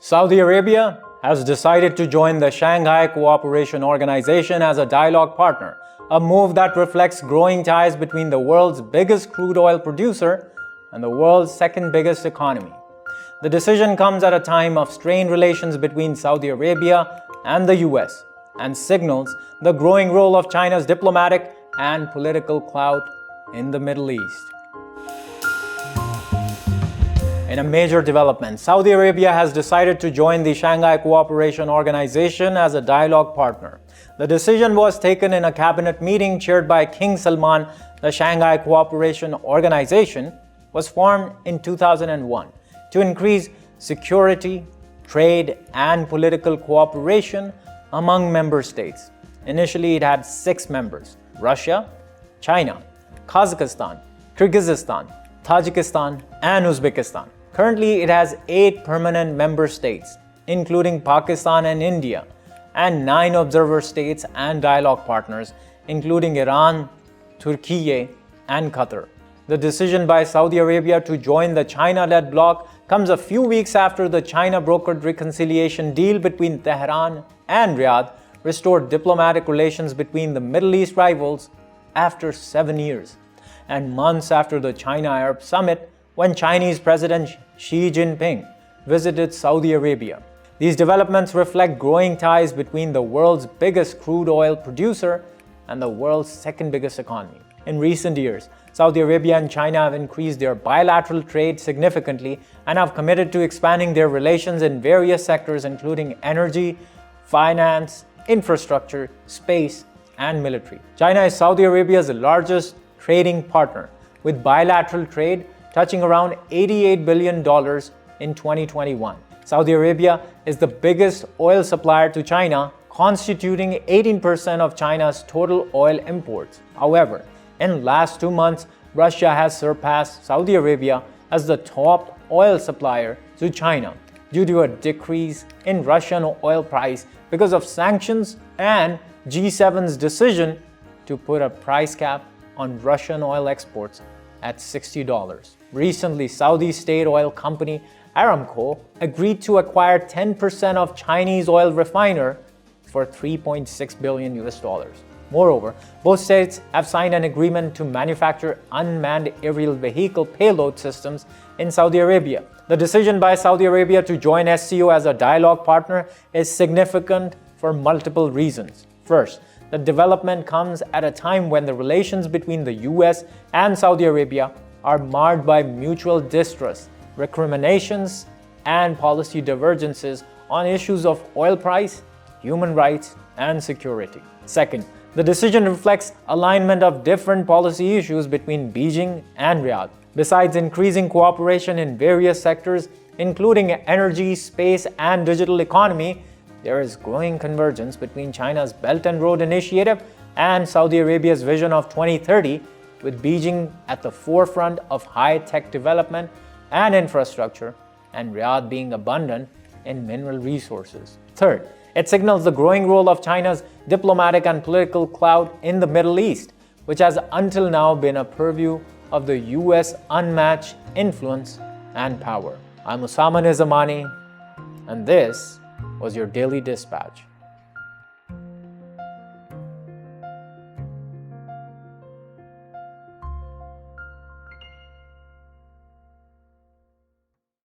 Saudi Arabia has decided to join the Shanghai Cooperation Organization as a dialogue partner, a move that reflects growing ties between the world's biggest crude oil producer and the world's second biggest economy. The decision comes at a time of strained relations between Saudi Arabia and the US and signals the growing role of China's diplomatic and political clout in the Middle East. In a major development, Saudi Arabia has decided to join the Shanghai Cooperation Organization as a dialogue partner. The decision was taken in a cabinet meeting chaired by King Salman. The Shanghai Cooperation Organization was formed in 2001 to increase security, trade, and political cooperation among member states. Initially, it had 6 members: Russia, China, Kazakhstan, Kyrgyzstan, Tajikistan, and Uzbekistan. Currently, it has 8 permanent member states, including Pakistan and India, and 9 observer states and dialogue partners, including Iran, Turkey, and Qatar. The decision by Saudi Arabia to join the China-led bloc comes a few weeks after the China-brokered reconciliation deal between Tehran and Riyadh restored diplomatic relations between the Middle East rivals after 7 years, and months after the China-Arab Summit when Chinese President Xi Jinping visited Saudi Arabia. These developments reflect growing ties between the world's biggest crude oil producer and the world's second biggest economy. In recent years, Saudi Arabia and China have increased their bilateral trade significantly and have committed to expanding their relations in various sectors including energy, finance, infrastructure, space, and military. China is Saudi Arabia's largest trading partner, with bilateral trade touching around $88 billion in 2021. Saudi Arabia is the biggest oil supplier to China, constituting 18% of China's total oil imports. However, in the last 2 months, Russia has surpassed Saudi Arabia as the top oil supplier to China due to a decrease in Russian oil price because of sanctions and G7's decision to put a price cap on Russian oil exports at $60. Recently, Saudi state oil company Aramco agreed to acquire 10% of Chinese oil refiner for $3.6 billion. Moreover, both states have signed an agreement to manufacture unmanned aerial vehicle payload systems in Saudi Arabia. The decision by Saudi Arabia to join SCO as a dialogue partner is significant for multiple reasons. First, the development comes at a time when the relations between the US and Saudi Arabia are marred by mutual distrust, recriminations, and policy divergences on issues of oil price, human rights, and security. Second, the decision reflects alignment of different policy issues between Beijing and Riyadh. Besides increasing cooperation in various sectors, including energy, space, and digital economy, there is growing convergence between China's Belt and Road Initiative and Saudi Arabia's vision of 2030, with Beijing at the forefront of high-tech development and infrastructure, and Riyadh being abundant in mineral resources. Third, it signals the growing role of China's diplomatic and political clout in the Middle East, which has until now been a purview of the US unmatched influence and power. I'm Usama Nizamani, and this was your Daily Dispatch.